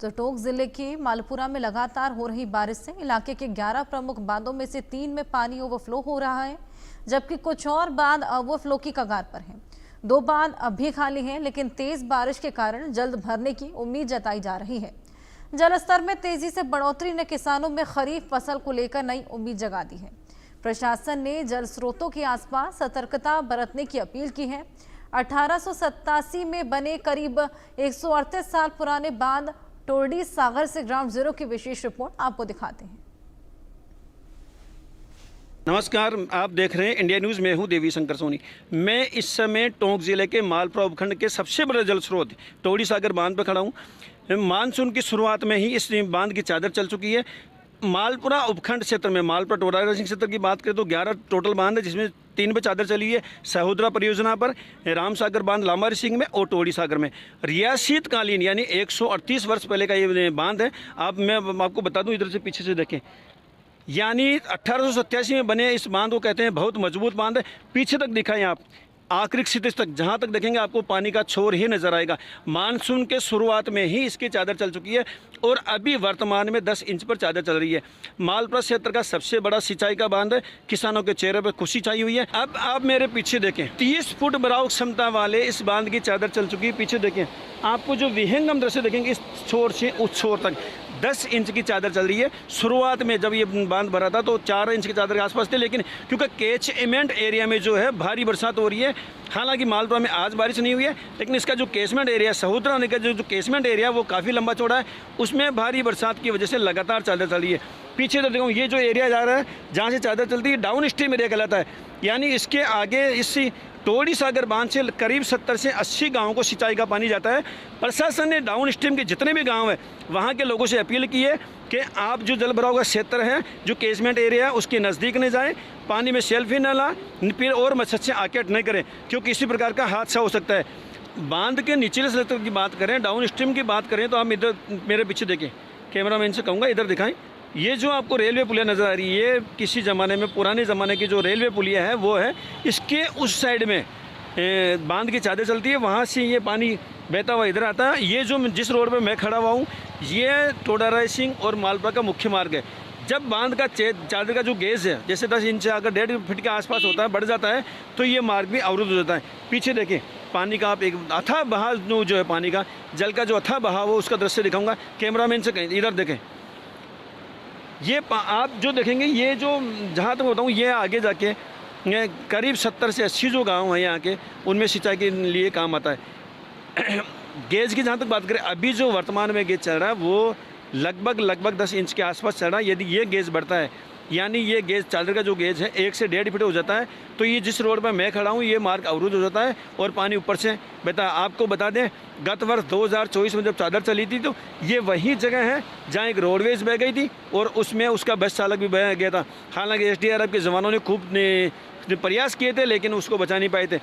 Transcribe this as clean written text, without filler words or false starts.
तो टोंक जिले के मालपुरा में लगातार हो रही बारिश से इलाके के 11 प्रमुख बांधों में से 3 में पानी ओवरफ्लो हो रहा है, जबकि कुछ और बांध ओवरफ्लो की कगार पर हैं। 2 बांध अब भी खाली हैं, लेकिन तेज बारिश के कारण जल्द भरने की उम्मीद जताई जा रही है। जलस्तर में तेजी से बढ़ोतरी ने किसानों में खरीफ फसल को लेकर नई उम्मीद जगा दी है। प्रशासन ने जल स्रोतों के आसपास सतर्कता बरतने की अपील की है। 1887 में बने करीब 138 साल पुराने बांध टोरडी सागर से ग्राउंड जीरो की विशेष रिपोर्ट आपको दिखाते हैं। नमस्कार, आप देख रहे हैं इंडिया न्यूज़। मैं हूं देवी शंकर सोनी। मैं इस समय टोंक जिले के मालपुरा उपखंड के सबसे बड़े जल स्रोत टोरडी सागर बांध पर खड़ा हूं। मानसून की शुरुआत में ही इस बांध की चादर चल चुकी है। मालपुरा उपखंड क्षेत्र में मालपुरा टोडा रायसिंह क्षेत्र की बात करें तो 11 टोटल बांध है, जिसमें 3 पे चादर चली है। सहोदरा परियोजना पर, राम सागर बांध लामारी सिंह में और टोरडी सागर में। रियासतकालीन यानी 138 वर्ष पहले का ये बांध है। मैं आपको बता दूं, इधर से पीछे से देखें, यानी 1887 में बने इस बांध को कहते हैं बहुत मजबूत बांध है। पीछे तक दिखाएं आप, आखिरी क्षितिज तक जहाँ तक देखेंगे आपको पानी का छोर ही नजर आएगा। मानसून के शुरुआत में ही इसकी चादर चल चुकी है और अभी वर्तमान में 10 इंच पर चादर चल रही है। मालपुरा क्षेत्र का सबसे बड़ा सिंचाई का बांध है। किसानों के चेहरे पर खुशी छाई हुई है। अब आप मेरे पीछे देखें, 30 फुट भराव क्षमता वाले इस बांध की चादर चल चुकी है। पीछे देखें, आपको जो विहंगम दृश्य देखेंगे, इस छोर से उस छोर तक 10 इंच की चादर चल रही है। शुरुआत में जब ये बांध भरा था तो 4 इंच की चादर के आसपास थे, लेकिन क्योंकि कैचमेंट एरिया में जो है भारी बरसात हो रही है। हालांकि मालपुरा में आज बारिश नहीं हुई है, लेकिन इसका जो कैचमेंट एरिया, सहोदरा का जो कैचमेंट एरिया वो काफ़ी लंबा चौड़ा है, उसमें भारी बरसात की वजह से लगातार चादर चल रही है। पीछे तो देखो, ये जो एरिया जा रहा है जहाँ से चादर चलती है, डाउन स्ट्रीम एरिया कहलाता है। यानी इसके आगे इस टोरडी सागर बांध से करीब 70 से 80 गाँवों को सिंचाई का पानी जाता है। प्रशासन ने डाउन स्ट्रीम के जितने भी गांव हैं वहां के लोगों से अपील की है कि आप जो जल भराव का क्षेत्र है, जो कैचमेंट एरिया है, उसके नज़दीक न जाएं, पानी में सेल्फी न ला, फिर और मच्छर से आकेट नहीं करें, क्योंकि किसी प्रकार का हादसा हो सकता है। बांध के निचले क्षेत्र की बात करें, डाउन स्ट्रीम की बात करें, तो आप इधर मेरे पीछे देखें, कैमरामैन से कहूँगा इधर दिखाएं। ये जो आपको रेलवे पुलिया नज़र आ रही है, ये किसी ज़माने में, पुराने ज़माने की जो रेलवे पुलिया है वो है। इसके उस साइड में बांध की चादर चलती है, वहाँ से ये पानी बहता हुआ इधर आता है। ये जो जिस रोड पे मैं खड़ा हुआ हूँ, ये टोडा रायसिंह और मालपुरा का मुख्य मार्ग है। जब बांध का चादर का जो गेज है, जैसे 10 इंच अगर 1.5 फीट के आसपास होता है, बढ़ जाता है, तो ये मार्ग भी अवरुद्ध हो जाता है। पीछे देखें, पानी का आप एक अथाह बहाव जो है, पानी का, जल का जो अथाह बहाव हो, उसका दृश्य दिखाऊंगा। कैमरामैन से कहें इधर देखें, ये आप जो देखेंगे, ये जो जहाँ तक बताऊँ, ये आगे जाके करीब 70 से 80 जो गांव हैं यहाँ के, उनमें सिंचाई के लिए काम आता है। गेज की जहाँ तक बात करें, अभी जो वर्तमान में गेज चल रहा है वो लगभग 10 इंच के आसपास चल रहा है। यदि ये गेज बढ़ता है, यानी ये गेज चादर का जो गेज है 1 से 1.5 फीट हो जाता है, तो ये जिस रोड पर मैं खड़ा हूँ, ये मार्ग अवरुद्ध हो जाता है और पानी ऊपर से बहता। आपको बता दें, गत वर्ष 2024 में जब चादर चली थी, तो ये वही जगह है जहाँ एक रोडवेज बह गई थी और उसमें उसका बस चालक भी बह गया था। हालांकि SDRF के जवानों ने खूब प्रयास किए थे, लेकिन उसको बचा नहीं पाए थे।